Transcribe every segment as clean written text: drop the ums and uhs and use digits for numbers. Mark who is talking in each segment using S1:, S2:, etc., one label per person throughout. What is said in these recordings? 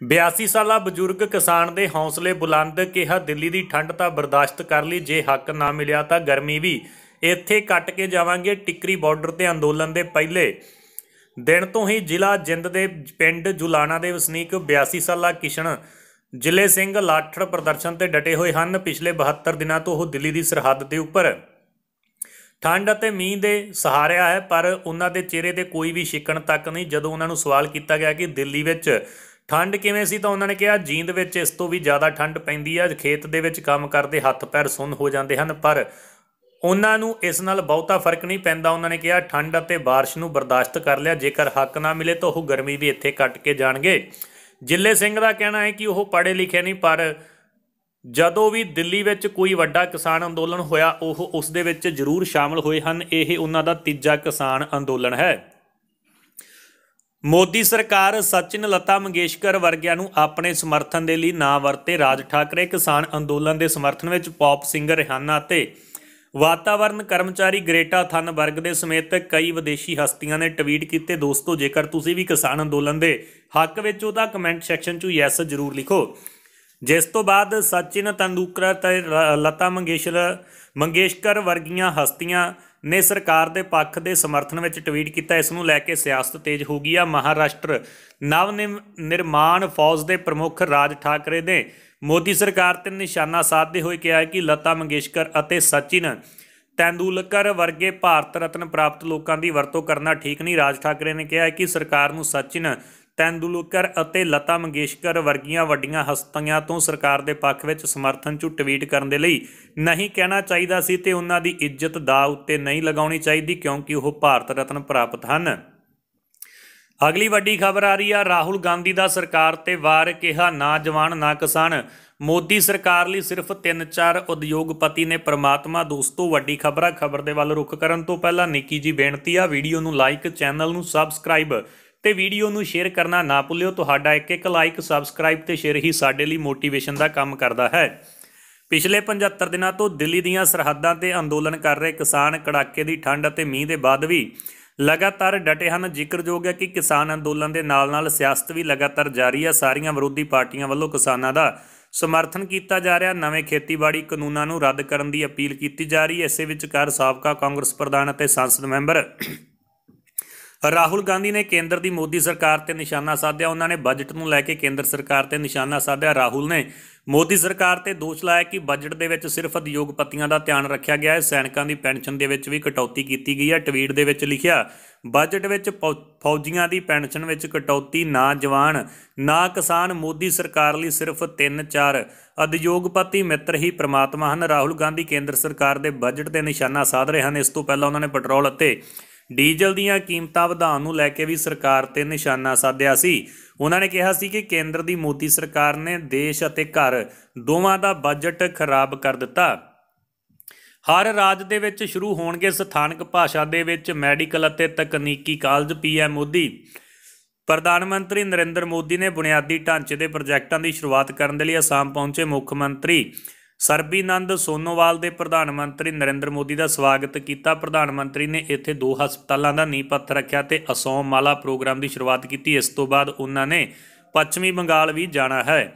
S1: 82 ਸਾਲਾ ਬਜ਼ੁਰਗ ਕਿਸਾਨ ਦੇ ਹੌਸਲੇ ਬੁਲੰਦ। ਕਿਹਾ ਦਿੱਲੀ ਦੀ ਠੰਡ ਤਾਂ ਬਰਦਾਸ਼ਤ ਕਰ ਲਈ, ਜੇ ਹੱਕ ਨਾ ਮਿਲਿਆ ਤਾਂ ਗਰਮੀ ਵੀ ਇੱਥੇ ਕੱਟ ਕੇ ਜਾਵਾਂਗੇ। ਟਿੱਕਰੀ ਬਾਰਡਰ ਤੇ ਅੰਦੋਲਨ ਦੇ ਪਹਿਲੇ ਦਿਨ ਤੋਂ ਹੀ ਜ਼ਿਲ੍ਹਾ ਜਿੰਦ ਦੇ ਪਿੰਡ ਜੁਲਾਣਾ ਦੇ ਵਸਨੀਕ 82 ਸਾਲਾ ਕਿਸ਼ਨ ਜ਼ਿਲ੍ਹੇ ਸਿੰਘ ਲਾਠੜ ਪ੍ਰਦਰਸ਼ਨ ਤੇ ਡਟੇ ਹੋਏ ਹਨ। ਪਿਛਲੇ 72 ਦਿਨਾਂ ਤੋਂ ਉਹ ਦਿੱਲੀ ਦੀ ਸਰਹੱਦ ਦੇ ਉੱਪਰ ਠੰਡ ਅਤੇ ਮੀਂਹ ਦੇ ਸਹਾਰਿਆ ਹੈ, ਪਰ ਉਹਨਾਂ ਦੇ ਚਿਹਰੇ ਤੇ ਕੋਈ ਵੀ ਸ਼ਿਕਣ ਤੱਕ ਨਹੀਂ। ਜਦੋਂ ਉਹਨਾਂ ਨੂੰ ਸਵਾਲ ਕੀਤਾ ਗਿਆ ਕਿ ਦਿੱਲੀ ਵਿੱਚ ਠੰਡ ਕਿਵੇਂ ਸੀ ਤਾਂ ਉਹਨਾਂ ਨੇ ਕਿਹਾ ਜੀਂਦ ਵਿੱਚ ਇਸ ਤੋਂ ਵੀ ਜ਼ਿਆਦਾ ਠੰਡ ਪੈਂਦੀ ਹੈ। ਖੇਤ ਦੇ ਵਿੱਚ ਕੰਮ ਕਰਦੇ ਹੱਥ ਪੈਰ ਸੁੰਨ ਹੋ ਜਾਂਦੇ ਹਨ, ਪਰ ਉਹਨਾਂ ਨੂੰ ਇਸ ਨਾਲ ਬਹੁਤਾ ਫਰਕ ਨਹੀਂ ਪੈਂਦਾ। ਉਹਨਾਂ ਨੇ ਕਿਹਾ ਠੰਡ ਅਤੇ ਬਾਰਿਸ਼ ਨੂੰ ਬਰਦਾਸ਼ਤ ਕਰ ਲਿਆ, ਜੇਕਰ ਹੱਕ ਨਾ ਮਿਲੇ ਤਾਂ ਉਹ ਗਰਮੀ ਵੀ ਇੱਥੇ ਕੱਟ ਕੇ ਜਾਣਗੇ। ਜ਼ਿਲ੍ਹੇ ਸਿੰਘ ਦਾ ਕਹਿਣਾ ਹੈ ਕਿ ਉਹ ਪੜ੍ਹੇ ਲਿਖੇ ਨਹੀਂ, ਪਰ ਜਦੋਂ ਵੀ ਦਿੱਲੀ ਵਿੱਚ ਕੋਈ ਵੱਡਾ ਕਿਸਾਨ ਅੰਦੋਲਨ ਹੋਇਆ ਉਹ ਉਸ ਦੇ ਵਿੱਚ ਜ਼ਰੂਰ ਸ਼ਾਮਲ ਹੋਏ ਹਨ। ਇਹ ਉਹਨਾਂ ਦਾ ਤੀਜਾ ਕਿਸਾਨ ਅੰਦੋਲਨ ਹੈ। ਮੋਦੀ ਸਰਕਾਰ ਸਚਿਨ ਲਤਾ ਮੰਗੇਸ਼ਕਰ ਵਰਗਿਆਂ ਨੂੰ ਆਪਣੇ ਸਮਰਥਨ ਦੇ ਲਈ ਨਾ ਵਰਤੇ। ਰਾਜ ਠਾਕਰੇ ਕਿਸਾਨ ਅੰਦੋਲਨ ਦੇ ਸਮਰਥਨ ਵਿੱਚ ਪੌਪ ਸਿੰਗਰ ਰਿਹਾਨਾ ਅਤੇ ਵਾਤਾਵਰਨ ਕਰਮਚਾਰੀ ਗ੍ਰੇਟਾ ਥਨਬਰਗ ਦੇ ਸਮੇਤ ਕਈ ਵਿਦੇਸ਼ੀ ਹਸਤੀਆਂ ਨੇ ਟਵੀਟ ਕੀਤੇ। ਦੋਸਤੋ, ਜੇਕਰ ਤੁਸੀਂ ਵੀ ਕਿਸਾਨ ਅੰਦੋਲਨ ਦੇ ਹੱਕ ਵਿੱਚ ਹੋ ਤਾਂ ਕਮੈਂਟ ਸੈਕਸ਼ਨ 'ਚ ਯੈਸ ਜ਼ਰੂਰ ਲਿਖੋ। ਜਿਸ ਤੋਂ ਬਾਅਦ ਸਚਿਨ ਤੰਦੂਲਕਰ ਅਤੇ ਲਤਾ ਮੰਗੇਸ਼ਕਰ ਵਰਗੀਆਂ ਹਸਤੀਆਂ ਨੇ ਸਰਕਾਰ ਦੇ ਪੱਖ ਦੇ ਸਮਰਥਨ ਵਿੱਚ ਟਵੀਟ ਕੀਤਾ। ਇਸ ਨੂੰ ਲੈ ਕੇ ਸਿਆਸਤ ਤੇਜ਼ ਹੋ ਗਈ ਆ। ਮਹਾਰਾਸ਼ਟਰ ਨਵ ਨਿਰਮਾਣ ਫੌਜ ਦੇ ਪ੍ਰਮੁੱਖ ਰਾਜ ਠਾਕਰੇ ਨੇ ਮੋਦੀ ਸਰਕਾਰ ਤੇ ਨਿਸ਼ਾਨਾ ਸਾਧਦੇ ਹੋਏ ਕਿਹਾ ਕਿ ਲਤਾ ਮੰਗੇਸ਼ਕਰ ਅਤੇ ਸਚਿਨ ਤੈਂਦੁਲਕਰ ਵਰਗੇ ਭਾਰਤ ਰਤਨ ਪ੍ਰਾਪਤ ਲੋਕਾਂ ਦੀ ਵਰਤੋਂ ਕਰਨਾ ਠੀਕ ਨਹੀਂ। ਰਾਜ ਠਾਕਰੇ ਨੇ ਕਿਹਾ ਕਿ ਸਰਕਾਰ ਨੂੰ ਸਚਿਨ ਤੈਂਦੁਲਕਰ ਅਤੇ ਲਤਾ ਮੰਗੇਸ਼ਕਰ ਵਰਗੀਆਂ ਵੱਡੀਆਂ ਹਸਤੀਆਂ ਤੋਂ ਸਰਕਾਰ ਦੇ ਪੱਖ ਵਿੱਚ ਸਮਰਥਨ 'ਚ ਟਵੀਟ ਕਰਨ ਦੇ ਲਈ ਨਹੀਂ ਕਹਿਣਾ ਚਾਹੀਦਾ ਸੀ ਤੇ ਉਹਨਾਂ ਦੀ ਇੱਜ਼ਤ ਦਾਅ ਉੱਤੇ ਨਹੀਂ ਲਗਾਉਣੀ ਚਾਹੀਦੀ, ਕਿਉਂਕਿ ਉਹ ਭਾਰਤ ਰਤਨ ਪ੍ਰਾਪਤ ਹਨ। ਅਗਲੀ ਵੱਡੀ ਖਬਰ ਆ ਰਹੀ ਆ ਰਾਹੁਲ ਗਾਂਧੀ ਦਾ ਸਰਕਾਰ ਤੇ ਵਾਰ। ਕਿਹਾ ਨਾ ਜਵਾਨ ਨਾ ਕਿਸਾਨ, ਮੋਦੀ ਸਰਕਾਰ ਲਈ ਸਿਰਫ 3-4 ਉਦਯੋਗਪਤੀ ਨੇ ਪ੍ਰਮਾਤਮਾ। ਦੋਸਤੋ, ਵੱਡੀ ਖਬਰ ਆ। ਖਬਰ ਦੇ ਵੱਲ ਰੁਖ ਕਰਨ ਤੋਂ ਪਹਿਲਾਂ ਨਿੱਕੀ ਜੀ ਬੇਨਤੀ ਆ, ਵੀਡੀਓ ਨੂੰ ਲਾਈਕ, ਚੈਨਲ ਨੂੰ ਸਬਸਕ੍ਰਾਈਬ ਤੇ ਵੀਡੀਓ ਨੂੰ ਸ਼ੇਅਰ ਕਰਨਾ ਨਾ ਭੁੱਲਿਓ। ਤੁਹਾਡਾ ਇੱਕ ਲਾਈਕ, ਸਬਸਕ੍ਰਾਈਬ ਤੇ ਸ਼ੇਅਰ ਹੀ ਸਾਡੇ ਲਈ ਮੋਟੀਵੇਸ਼ਨ ਦਾ ਕੰਮ ਕਰਦਾ ਹੈ। ਪਿਛਲੇ 75 ਦਿਨਾਂ ਤੋਂ ਦਿੱਲੀ ਦੀਆਂ ਸਰਹੱਦਾਂ ਤੇ ਅੰਦੋਲਨ ਕਰ ਰਹੇ ਕਿਸਾਨ ਕੜਾਕੇ ਦੀ ਠੰਡ ਅਤੇ ਮੀਂਹ ਦੇ ਬਾਅਦ ਵੀ ਲਗਾਤਾਰ ਡਟੇ ਹਨ। ਜ਼ਿਕਰਯੋਗ ਹੈ ਕਿ ਕਿਸਾਨ ਅੰਦੋਲਨ ਦੇ ਨਾਲ ਨਾਲ ਸਿਆਸਤ ਵੀ ਲਗਾਤਾਰ ਜਾਰੀ ਹੈ। ਸਾਰੀਆਂ ਵਿਰੋਧੀ ਪਾਰਟੀਆਂ ਵੱਲੋਂ ਕਿਸਾਨਾਂ ਦਾ ਸਮਰਥਨ ਕੀਤਾ ਜਾ ਰਿਹਾ। ਨਵੇਂ ਖੇਤੀਬਾੜੀ ਕਾਨੂੰਨਾਂ ਨੂੰ ਰੱਦ ਕਰਨ ਦੀ ਅਪੀਲ ਕੀਤੀ ਜਾ ਰਹੀ ਹੈ। ਇਸੇ ਵਿਚਕਾਰ ਸਾਬਕਾ ਕਾਂਗਰਸ ਪ੍ਰਧਾਨ ਅਤੇ ਸੰਸਦ ਮੈਂਬਰ ਰਾਹੁਲ ਗਾਂਧੀ ਨੇ ਕੇਂਦਰ ਦੀ ਮੋਦੀ ਸਰਕਾਰ ਤੇ ਨਿਸ਼ਾਨਾ ਸਾਧਿਆ। ਉਹਨਾਂ ਨੇ ਬਜਟ ਨੂੰ ਲੈ ਕੇ ਕੇਂਦਰ ਸਰਕਾਰ ਤੇ ਨਿਸ਼ਾਨਾ ਸਾਧਿਆ। ਰਾਹੁਲ ਨੇ ਮੋਦੀ ਸਰਕਾਰ ਤੇ ਦੋਸ਼ ਲਾਇਆ ਕਿ ਬਜਟ ਦੇ ਵਿੱਚ ਸਿਰਫ ਉਦਯੋਗਪਤੀਆਂ ਦਾ ਧਿਆਨ ਰੱਖਿਆ ਗਿਆ ਹੈ। ਸੈਨਿਕਾਂ ਦੀ ਪੈਨਸ਼ਨ ਦੇ ਵਿੱਚ ਵੀ ਕਟੌਤੀ ਕੀਤੀ ਗਈ ਹੈ। ਟਵੀਟ ਦੇ ਵਿੱਚ ਲਿਖਿਆ, ਬਜਟ ਵਿੱਚ ਫੌਜੀਆਂ ਦੀ ਪੈਨਸ਼ਨ ਵਿੱਚ ਕਟੌਤੀ, ਨਾ ਜਵਾਨ ਨਾ ਕਿਸਾਨ, ਮੋਦੀ ਸਰਕਾਰ ਲਈ ਸਿਰਫ 3-4 ਉਦਯੋਗਪਤੀ ਮਿੱਤਰ ਹੀ ਪ੍ਰਮਾਤਮਾ ਹਨ। ਰਾਹੁਲ ਗਾਂਧੀ ਕੇਂਦਰ ਸਰਕਾਰ ਦੇ ਬਜਟ ਤੇ ਨਿਸ਼ਾਨਾ ਸਾਧ ਰਹੇ ਹਨ। ਇਸ ਤੋਂ ਪਹਿਲਾਂ ਉਹਨਾਂ ਨੇ ਪੈਟਰੋਲ ਅਤੇ ਡੀਜ਼ਲ ਦੀਆਂ ਕੀਮਤਾਂ ਵਧਾਉਣ ਨੂੰ ਲੈ ਕੇ ਵੀ ਸਰਕਾਰ ਤੇ ਨਿਸ਼ਾਨਾ ਸਾਧਿਆ ਸੀ। ਉਹਨਾਂ ਨੇ ਕਿਹਾ ਸੀ ਕਿ ਕੇਂਦਰ ਦੀ ਮੋਦੀ ਸਰਕਾਰ ਨੇ ਦੇਸ਼ ਅਤੇ ਘਰ ਦੋਵਾਂ ਦਾ ਬਜਟ ਖਰਾਬ ਕਰ ਦਿੱਤਾ। ਹਰ ਰਾਜ ਦੇ ਵਿੱਚ ਸ਼ੁਰੂ ਹੋਣਗੇ ਸਥਾਨਕ ਭਾਸ਼ਾ ਦੇ ਵਿੱਚ ਮੈਡੀਕਲ ਅਤੇ ਤਕਨੀਕੀ ਕਾਲਜ। PM ਮੋਦੀ। ਪ੍ਰਧਾਨ ਮੰਤਰੀ ਨਰਿੰਦਰ ਮੋਦੀ ਨੇ ਬੁਨਿਆਦੀ ਢਾਂਚੇ ਦੇ ਪ੍ਰੋਜੈਕਟਾਂ ਦੀ ਸ਼ੁਰੂਆਤ ਕਰਨ ਦੇ ਲਈ ਅਸਾਮ ਪਹੁੰਚੇ। ਮੁੱਖ ਮੰਤਰੀ ਸਰਬੀਨੰਦ ਸੋਨੋਵਾਲ ਦੇ ਪ੍ਰਧਾਨ ਮੰਤਰੀ ਨਰਿੰਦਰ ਮੋਦੀ ਦਾ ਸਵਾਗਤ ਕੀਤਾ। ਪ੍ਰਧਾਨ ਮੰਤਰੀ ਨੇ ਇੱਥੇ 2 ਹਸਪਤਾਲਾਂ ਦਾ ਨੀਂਹ ਪੱਥਰ ਰੱਖਿਆ ਤੇ ਅਸੋਮ ਮਾਲਾ ਪ੍ਰੋਗਰਾਮ ਦੀ ਸ਼ੁਰੂਆਤ ਕੀਤੀ। ਇਸ ਤੋਂ ਬਾਅਦ ਉਹਨਾਂ ਨੇ ਪੱਛਮੀ ਬੰਗਾਲ ਵੀ ਜਾਣਾ ਹੈ।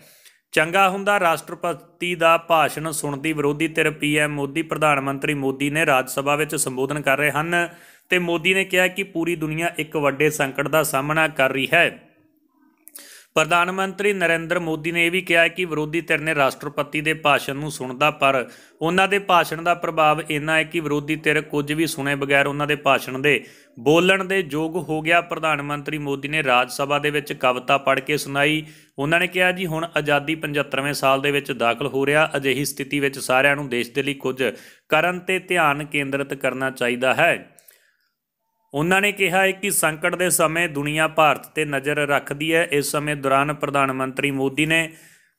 S1: ਚੰਗਾ ਹੁੰਦਾ ਰਾਸ਼ਟਰਪਤੀ ਦਾ ਭਾਸ਼ਣ ਸੁਣਦੀ ਵਿਰੋਧੀ ਧਿਰ। PM ਮੋਦੀ। ਪ੍ਰਧਾਨ ਮੰਤਰੀ ਮੋਦੀ ਨੇ ਰਾਜ ਸਭਾ ਵਿੱਚ ਸੰਬੋਧਨ ਕਰ ਰਹੇ ਹਨ ਤੇ ਮੋਦੀ ਨੇ ਕਿਹਾ ਕਿ ਪੂਰੀ ਦੁਨੀਆ ਇੱਕ ਵੱਡੇ ਸੰਕਟ ਦਾ ਸਾਹਮਣਾ ਕਰ ਰਹੀ ਹੈ। ਪ੍ਰਧਾਨ ਮੰਤਰੀ ਨਰਿੰਦਰ ਮੋਦੀ ਨੇ ਇਹ ਵੀ ਕਿਹਾ ਕਿ ਵਿਰੋਧੀ ਧਿਰ ਨੇ ਰਾਸ਼ਟਰਪਤੀ ਦੇ ਭਾਸ਼ਣ ਨੂੰ ਸੁਣਦਾ, ਪਰ ਉਹਨਾਂ ਦੇ ਭਾਸ਼ਣ ਦਾ ਪ੍ਰਭਾਵ ਇੰਨਾ ਹੈ ਕਿ ਵਿਰੋਧੀ ਧਿਰ ਕੁਝ ਵੀ ਸੁਣੇ ਬਗੈਰ ਉਹਨਾਂ ਦੇ ਭਾਸ਼ਣ ਦੇ ਬੋਲਣ ਦੇ ਯੋਗ ਹੋ ਗਿਆ। ਪ੍ਰਧਾਨ ਮੰਤਰੀ ਮੋਦੀ ਨੇ ਰਾਜ ਸਭਾ ਦੇ ਵਿੱਚ ਕਵਿਤਾ ਪੜ੍ਹ ਕੇ ਸੁਣਾਈ। ਉਹਨਾਂ ਨੇ ਕਿਹਾ ਜੀ ਹੁਣ ਆਜ਼ਾਦੀ 75ਵੇਂ ਸਾਲ ਦੇ ਵਿੱਚ ਦਾਖਲ ਹੋ ਰਿਹਾ। ਅਜਿਹੀ ਸਥਿਤੀ ਵਿੱਚ ਸਾਰਿਆਂ ਨੂੰ ਦੇਸ਼ ਦੇ ਲਈ ਕੁਝ ਕਰਨ ਤੇ ਧਿਆਨ ਕੇਂਦਰਿਤ ਕਰਨਾ ਚਾਹੀਦਾ ਹੈ। ਉਹਨਾਂ ਨੇ ਕਿਹਾ ਹੈ ਕਿ ਸੰਕਟ ਦੇ ਸਮੇਂ ਦੁਨੀਆ ਭਾਰਤ ਤੇ ਨਜ਼ਰ ਰੱਖਦੀ ਹੈ। ਇਸ ਸਮੇਂ ਦੌਰਾਨ ਪ੍ਰਧਾਨ ਮੰਤਰੀ ਮੋਦੀ ਨੇ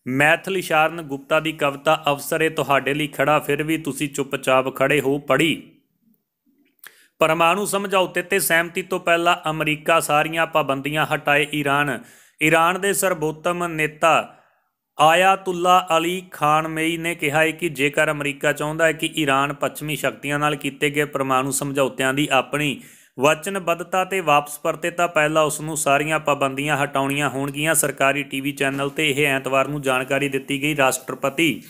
S1: ਮੈਥਿਲੀ ਸ਼ਰਨ ਗੁਪਤਾ ਦੀ ਕਵਿਤਾ ਅਵਸਰ ਏ ਤੁਹਾਡੇ ਲਈ ਖੜਾ, ਫਿਰ ਵੀ ਤੁਸੀਂ ਚੁੱਪਚਾਪ ਖੜੇ ਹੋ ਪੜ੍ਹੀ। ਪਰਮਾਣੂ ਸਮਝੌਤੇ ਤੇ ਸਹਿਮਤੀ ਤੋਂ ਪਹਿਲਾਂ ਅਮਰੀਕਾ ਸਾਰੀਆਂ ਪਾਬੰਦੀਆਂ ਹਟਾਏ। ਈਰਾਨ ਦੇ ਸਰਬੋਤਮ ਨੇਤਾ ਆਇਆਤੁੱਲਾ ਅਲੀ ਖਾਮਨੇਈ ਨੇ ਕਿਹਾ ਹੈ ਕਿ ਜੇਕਰ ਅਮਰੀਕਾ ਚਾਹੁੰਦਾ ਹੈ ਕਿ ਈਰਾਨ ਪੱਛਮੀ ਸ਼ਕਤੀਆਂ ਨਾਲ ਕੀਤੇ ਗਏ ਪਰਮਾਣੂ ਸਮਝੌਤਿਆਂ ਦੀ ਆਪਣੀ ਵਚਨਬੱਧਤਾ ਤੇ ਵਾਪਸ ਪਰਤੇ ਤਾਂ ਪਹਿਲਾਂ ਉਸ ਨੂੰ ਸਾਰੀਆਂ ਪਾਬੰਦੀਆਂ ਹਟਾਉਣੀਆਂ ਹੋਣਗੀਆਂ। ਸਰਕਾਰੀ ਟੀਵੀ ਚੈਨਲ ਤੇ ਇਹ ਐਤਵਾਰ ਨੂੰ ਜਾਣਕਾਰੀ ਦਿੱਤੀ ਗਈ। ਰਾਸ਼ਟਰਪਤੀ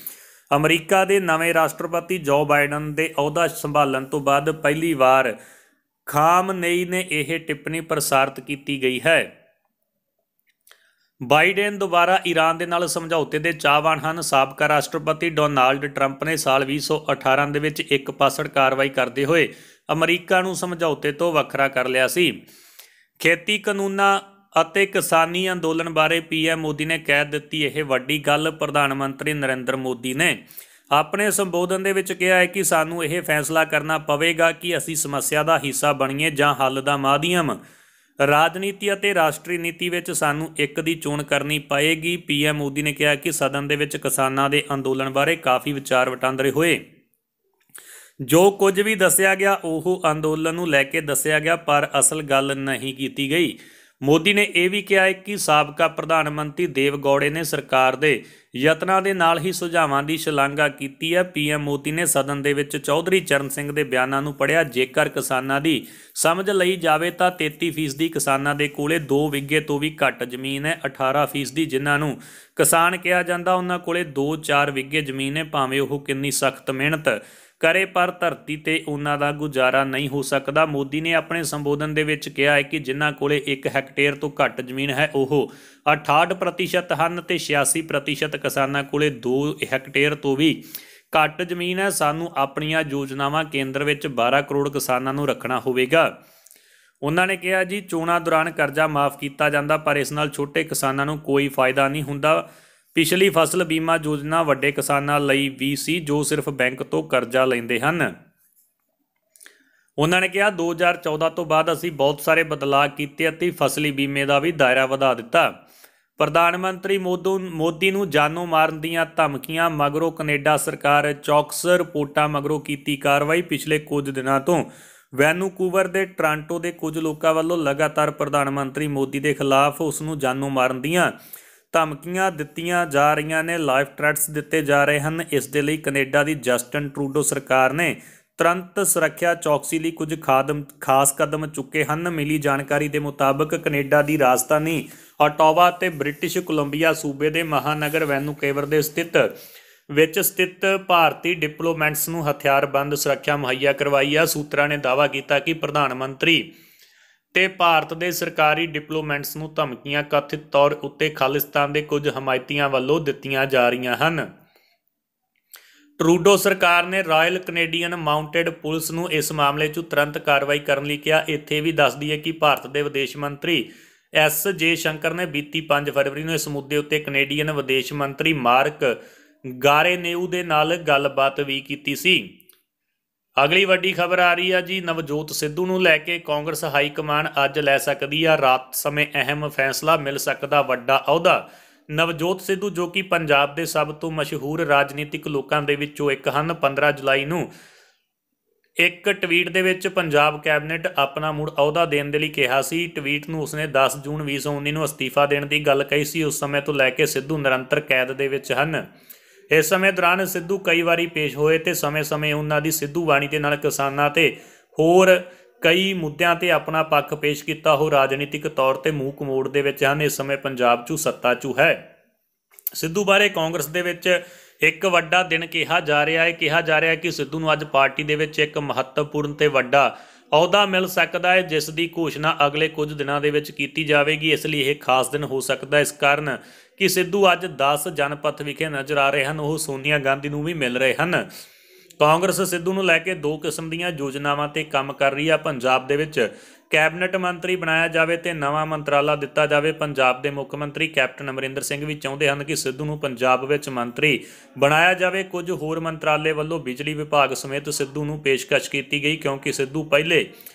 S1: ਅਮਰੀਕਾ ਦੇ ਨਵੇਂ ਰਾਸ਼ਟਰਪਤੀ ਜੋ ਬਾਈਡਨ ਦੇ ਅਹੁਦਾ ਸੰਭਾਲਣ ਤੋਂ ਬਾਅਦ ਪਹਿਲੀ ਵਾਰ ਖਾਮਨੇਈ ਨੇ ਇਹ ਟਿੱਪਣੀ ਪ੍ਰਸਾਰਿਤ ਕੀਤੀ ਗਈ ਹੈ। ਬਾਈਡਨ ਦੁਬਾਰਾ ਈਰਾਨ ਦੇ ਨਾਲ ਸਮਝੌਤੇ ਦੇ ਚਾਹਵਾਨ ਹਨ। ਸਾਬਕਾ ਰਾਸ਼ਟਰਪਤੀ ਡੋਨਾਲਡ ਟਰੰਪ ਨੇ ਸਾਲ 2018 ਦੇ ਵਿੱਚ ਇੱਕ ਪਾਸੜ ਕਾਰਵਾਈ ਕਰਦੇ ਹੋਏ ਅਮਰੀਕਾ ਨੂੰ ਸਮਝੌਤੇ ਤੋਂ ਵੱਖਰਾ ਕਰ ਲਿਆ ਸੀ। ਖੇਤੀ ਕਾਨੂੰਨਾਂ ਅਤੇ ਕਿਸਾਨੀ ਅੰਦੋਲਨ ਬਾਰੇ ਪੀਐਮ ਮੋਦੀ ਨੇ ਕਹਿ ਦਿੱਤੀ ਇਹ ਵੱਡੀ ਗੱਲ। ਪ੍ਰਧਾਨ ਮੰਤਰੀ ਨਰਿੰਦਰ ਮੋਦੀ ਨੇ ਆਪਣੇ ਸੰਬੋਧਨ ਦੇ ਵਿੱਚ ਕਿਹਾ ਹੈ ਕਿ ਸਾਨੂੰ ਇਹ ਫੈਸਲਾ ਕਰਨਾ ਪਵੇਗਾ ਕਿ ਅਸੀਂ ਸਮੱਸਿਆ ਦਾ ਹਿੱਸਾ ਬਣੀਏ ਜਾਂ ਹੱਲ ਦਾ ਮਾਧਿਅਮ। ਰਾਜਨੀਤੀ ਅਤੇ ਰਾਸ਼ਟਰੀ ਨੀਤੀ ਵਿੱਚ ਸਾਨੂੰ ਇੱਕ ਦੀ ਚੋਣ ਕਰਨੀ ਪਏਗੀ। ਪੀਐਮ ਮੋਦੀ ਨੇ ਕਿਹਾ ਕਿ ਸਦਨ ਦੇ ਵਿੱਚ ਕਿਸਾਨਾਂ ਦੇ ਅੰਦੋਲਨ ਬਾਰੇ ਕਾਫੀ ਵਿਚਾਰ ਵਟਾਂਦਰੇ ਹੋਏ। ਜੋ ਕੁਝ ਵੀ ਦੱਸਿਆ ਗਿਆ ਉਹ ਅੰਦੋਲਨ ਨੂੰ ਲੈ ਕੇ ਦੱਸਿਆ ਗਿਆ, ਪਰ ਅਸਲ ਗੱਲ ਨਹੀਂ ਕੀਤੀ ਗਈ। ਮੋਦੀ ਨੇ ਇਹ ਵੀ ਕਿਹਾ ਹੈ ਕਿ ਸਾਬਕਾ ਪ੍ਰਧਾਨ ਮੰਤਰੀ ਦੇਵ ਗੌੜੇ ਨੇ ਸਰਕਾਰ ਦੇ ਯਤਨਾਂ ਦੇ ਨਾਲ ਹੀ ਸੁਝਾਵਾਂ ਦੀ ਸ਼ਲਾਘਾ ਕੀਤੀ ਹੈ। ਪੀਐਮ ਮੋਦੀ ਨੇ ਸਦਨ ਦੇ ਵਿੱਚ ਚੌਧਰੀ ਚਰਨ ਸਿੰਘ ਦੇ ਬਿਆਨਾਂ ਨੂੰ ਪੜ੍ਹਿਆ। ਜੇਕਰ ਕਿਸਾਨਾਂ ਦੀ ਸਮਝ ਲਈ ਜਾਵੇ ਤਾਂ 33% ਕਿਸਾਨਾਂ ਦੇ ਕੋਲੇ 2 ਵਿਗੇ ਤੋਂ ਵੀ ਘੱਟ ਜ਼ਮੀਨ ਹੈ। 18% ਜਿਨ੍ਹਾਂ ਨੂੰ ਕਿਸਾਨ ਕਿਹਾ ਜਾਂਦਾ ਉਹਨਾਂ ਕੋਲੇ 2-4 ਵਿਗੇ ਜ਼ਮੀਨ ਹੈ। ਭਾਵੇਂ ਉਹ ਕਿੰਨੀ ਸਖਤ ਮਿਹਨਤ ਕਰੇ ਪਰ ਧਰਤੀ ਤੇ ਉਹਨਾਂ ਦਾ ਗੁਜ਼ਾਰਾ ਨਹੀਂ ਹੋ ਸਕਦਾ। ਮੋਦੀ ਨੇ ਆਪਣੇ ਸੰਬੋਧਨ ਦੇ ਵਿੱਚ ਕਿਹਾ ਹੈ ਕਿ ਜਿਨ੍ਹਾਂ ਕੋਲੇ 1 ਹੈਕਟੇਅਰ ਤੋਂ ਘੱਟ ਜ਼ਮੀਨ ਹੈ ਉਹ 68% ਹਨ ਤੇ 86% ਕਿਸਾਨਾਂ ਕੋਲੇ 2 ਹੈਕਟੇਅਰ ਤੋਂ ਵੀ ਘੱਟ ਜ਼ਮੀਨ ਹੈ। ਸਾਨੂੰ ਆਪਣੀਆਂ ਯੋਜਨਾਵਾਂ ਕੇਂਦਰ ਵਿੱਚ 12 ਕਰੋੜ ਕਿਸਾਨਾਂ ਨੂੰ ਰੱਖਣਾ ਹੋਵੇਗਾ। ਉਹਨਾਂ ਨੇ ਕਿਹਾ ਜੀ ਚੋਣਾਂ ਦੌਰਾਨ ਕਰਜ਼ਾ ਮਾਫ ਕੀਤਾ ਜਾਂਦਾ ਪਰ ਇਸ ਨਾਲ ਛੋਟੇ ਕਿਸਾਨਾਂ ਨੂੰ ਕੋਈ ਫਾਇਦਾ ਨਹੀਂ ਹੁੰਦਾ। ਪਿਛਲੀ ਫਸਲ ਬੀਮਾ ਯੋਜਨਾ ਵੱਡੇ ਕਿਸਾਨਾਂ ਲਈ ਵੀ ਸੀ ਜੋ ਸਿਰਫ ਬੈਂਕ ਤੋਂ ਕਰਜ਼ਾ ਲੈਂਦੇ ਹਨ। ਉਹਨਾਂ ਨੇ ਕਿਹਾ 2014 ਤੋਂ ਬਾਅਦ ਅਸੀਂ ਬਹੁਤ ਸਾਰੇ ਬਦਲਾਅ ਕੀਤੇ ਅਤੇ ਫਸਲੀ ਬੀਮੇ ਦਾ ਵੀ ਦਾਇਰਾ ਵਧਾ ਦਿੱਤਾ। ਪ੍ਰਧਾਨ ਮੰਤਰੀ ਮੋਦੀ ਨੂੰ ਜਾਨੋਂ ਮਾਰਨ ਦੀਆਂ ਧਮਕੀਆਂ ਮਗਰੋਂ ਕੈਨੇਡਾ ਸਰਕਾਰ ਚੌਕਸ ਰਿਪੋਰਟਾਂ ਮਗਰੋਂ ਕੀਤੀ ਕਾਰਵਾਈ। ਪਿਛਲੇ ਕੁਝ ਦਿਨਾਂ ਤੋਂ ਵੈਨਕੂਵਰ ਦੇ ਟੋਰਾਂਟੋ ਦੇ ਕੁਝ ਲੋਕਾਂ ਵੱਲੋਂ ਲਗਾਤਾਰ ਪ੍ਰਧਾਨ ਮੰਤਰੀ ਮੋਦੀ ਦੇ ਖਿਲਾਫ ਉਸ ਨੂੰ ਜਾਨੋਂ ਮਾਰਨ ਦੀਆਂ ਧਮਕੀਆਂ ਦਿੱਤੀਆਂ ਜਾ ਰਹੀਆਂ ਨੇ। ਲਾਈਫ ਥ੍ਰੈਟਸ ਦਿੱਤੇ ਜਾ ਰਹੇ ਹਨ। ਇਸ ਦੇ ਲਈ ਕੈਨੇਡਾ ਦੀ ਜਸਟਿਨ ਟਰੂਡੋ ਸਰਕਾਰ ਨੇ ਤੁਰੰਤ ਸੁਰੱਖਿਆ ਚੌਕਸੀ ਲਈ ਕੁਝ ਖਾਸ ਕਦਮ ਚੁੱਕੇ ਹਨ। ਮਿਲੀ ਜਾਣਕਾਰੀ ਦੇ ਮੁਤਾਬਕ ਕੈਨੇਡਾ ਦੀ ਰਾਜਧਾਨੀ ਓਟਾਵਾ ਅਤੇ ਬ੍ਰਿਟਿਸ਼ ਕੋਲੰਬੀਆ ਸੂਬੇ ਦੇ ਮਹਾਨਗਰ ਵੈਨਕੂਵਰ ਦੇ ਵਿੱਚ ਸਥਿਤ ਭਾਰਤੀ ਡਿਪਲੋਮੈਟਸ ਨੂੰ ਹਥਿਆਰਬੰਦ ਸੁਰੱਖਿਆ ਮੁਹੱਈਆ ਕਰਵਾਈ ਹੈ। ਸੂਤਰਾਂ ਨੇ ਦਾਅਵਾ ਕੀਤਾ ਕਿ ਪ੍ਰਧਾਨ ਮੰਤਰੀ ਤੇ ਭਾਰਤ ਦੇ ਸਰਕਾਰੀ ਡਿਪਲੋਮੈਟਸ ਨੂੰ ਧਮਕੀਆਂ ਕਥਿਤ ਤੌਰ ਉੱਤੇ ਖਾਲਿਸਤਾਨ ਦੇ ਕੁਝ ਹਮਾਇਤੀਆਂ ਵੱਲੋਂ ਦਿੱਤੀਆਂ ਜਾ ਰਹੀਆਂ ਹਨ। ਟਰੂਡੋ ਸਰਕਾਰ ਨੇ ਰਾਇਲ ਕੈਨੇਡੀਅਨ ਮਾਊਂਟਡ ਪੁਲਿਸ ਨੂੰ ਇਸ ਮਾਮਲੇ 'ਚ ਤੁਰੰਤ ਕਾਰਵਾਈ ਕਰਨ ਲਈ ਕਿਹਾ। ਇੱਥੇ ਵੀ ਦੱਸਦੀ ਹੈ ਕਿ ਭਾਰਤ ਦੇ ਵਿਦੇਸ਼ ਮੰਤਰੀ S.J. ਸ਼ੰਕਰ ਨੇ ਬੀਤੀ 5 ਫਰਵਰੀ ਨੂੰ ਇਸ ਮੁੱਦੇ ਉੱਤੇ ਕੈਨੇਡੀਅਨ ਵਿਦੇਸ਼ ਮੰਤਰੀ ਮਾਰਕ ਗਾਰੇਨੇਊ ਦੇ ਨਾਲ ਗੱਲਬਾਤ ਵੀ ਕੀਤੀ ਸੀ। ਅਗਲੀ ਵੱਡੀ ਖਬਰ ਆ ਰਹੀ ਆ ਜੀ ਨਵਜੋਤ ਸਿੱਧੂ ਨੂੰ ਲੈ ਕੇ। ਕਾਂਗਰਸ ਹਾਈ ਕਮਾਨ ਅੱਜ ਲੈ ਸਕਦੀ ਆ ਰਾਤ ਸਮੇਂ ਅਹਿਮ ਫੈਸਲਾ, ਮਿਲ ਸਕਦਾ ਵੱਡਾ ਅਹੁਦਾ। ਨਵਜੋਤ ਸਿੱਧੂ ਜੋ ਕਿ ਪੰਜਾਬ ਦੇ ਸਭ ਤੋਂ ਮਸ਼ਹੂਰ ਰਾਜਨੀਤਿਕ ਲੋਕਾਂ ਦੇ ਵਿੱਚੋਂ ਇੱਕ ਹਨ, 15 ਜੁਲਾਈ ਨੂੰ ਇੱਕ ਟਵੀਟ ਦੇ ਵਿੱਚ ਪੰਜਾਬ ਕੈਬਨਿਟ ਆਪਣਾ ਮੁੜ ਅਹੁਦਾ ਦੇਣ ਦੇ ਲਈ ਕਿਹਾ ਸੀ। ਟਵੀਟ ਨੂੰ ਉਸਨੇ 10 ਜੂਨ 2019 ਨੂੰ ਅਸਤੀਫਾ ਦੇਣ ਦੀ ਗੱਲ ਕਹੀ ਸੀ। ਉਸ ਸਮੇਂ ਤੋਂ ਲੈ ਕੇ ਸਿੱਧੂ ਨਿਰੰਤਰ ਕੈਦ ਦੇ ਵਿੱਚ ਹਨ। ਇਸ ਸਮੇਂ ਦੌਰਾਨ ਸਿੱਧੂ ਕਈ ਵਾਰੀ ਪੇਸ਼ ਹੋਏ ਤੇ ਸਮੇਂ-ਸਮੇਂ ਉਹਨਾਂ ਦੀ ਸਿੱਧੂ ਬਾਣੀ ਦੇ ਨਾਲ ਕਿਸਾਨਾਂ ਤੇ ਹੋਰ ਕਈ ਮੁੱਦਿਆਂ ਤੇ ਆਪਣਾ ਪੱਖ ਪੇਸ਼ ਕੀਤਾ। ਉਹ ਰਾਜਨੀਤਿਕ ਤੌਰ ਤੇ ਮੂਕ ਮੋੜ ਦੇ ਵਿੱਚ ਹਨ। ਇਸ ਸਮੇਂ ਪੰਜਾਬ 'ਚ ਸੱਤਾ 'ਚ ਹੈ। ਸਿੱਧੂ ਬਾਰੇ ਕਾਂਗਰਸ ਦੇ ਵਿੱਚ ਇੱਕ ਵੱਡਾ ਦਿਨ ਕਿਹਾ ਜਾ ਰਿਹਾ ਹੈ ਕਿ ਸਿੱਧੂ ਨੂੰ ਅੱਜ ਪਾਰਟੀ ਦੇ ਵਿੱਚ ਇੱਕ ਮਹੱਤਵਪੂਰਨ ਤੇ ਵੱਡਾ ਅਹੁਦਾ ਮਿਲ ਸਕਦਾ ਹੈ ਜਿਸ ਦੀ ਘੋਸ਼ਣਾ ਅਗਲੇ ਕੁਝ ਦਿਨਾਂ ਦੇ ਵਿੱਚ ਕੀਤੀ ਜਾਵੇਗੀ। ਇਸ ਲਈ ਇਹ ਖਾਸ ਦਿਨ ਹੋ ਸਕਦਾ ਇਸ ਕਾਰਨ ਕਿ ਸਿੱਧੂ ਅੱਜ 10 ਜਨਪਥ ਵਿਖੇ ਨਜ਼ਰ ਆ ਰਹੇ ਹਨ। ਉਹ ਸੋਨੀਆ ਗਾਂਧੀ ਨੂੰ ਵੀ ਮਿਲ ਰਹੇ ਹਨ। ਕਾਂਗਰਸ ਸਿੱਧੂ ਨੂੰ ਲੈ ਕੇ 2 ਕਿਸਮ ਦੀਆਂ ਯੋਜਨਾਵਾਂ ਤੇ ਕੰਮ ਕਰ ਰਹੀ ਹੈ। ਪੰਜਾਬ ਦੇ ਵਿੱਚ ਕੈਬਨਿਟ ਮੰਤਰੀ ਬਣਾਇਆ ਜਾਵੇ ਤੇ ਨਵਾਂ ਮੰਤਰਾਲਾ ਦਿੱਤਾ ਜਾਵੇ। ਪੰਜਾਬ ਦੇ ਮੁੱਖ ਮੰਤਰੀ ਕੈਪਟਨ ਅਮਰਿੰਦਰ ਸਿੰਘ ਵੀ ਚਾਹੁੰਦੇ ਹਨ ਕਿ ਸਿੱਧੂ ਨੂੰ ਪੰਜਾਬ ਵਿੱਚ ਮੰਤਰੀ ਬਣਾਇਆ ਜਾਵੇ। ਕੁਝ ਹੋਰ ਮੰਤਰਾਲੇ ਵੱਲੋਂ ਬਿਜਲੀ ਵਿਭਾਗ ਸਮੇਤ ਸਿੱਧੂ ਨੂੰ ਪੇਸ਼ਕਸ਼ ਕੀਤੀ ਗਈ ਕਿਉਂਕਿ ਸਿੱਧੂ ਪਹਿਲੇ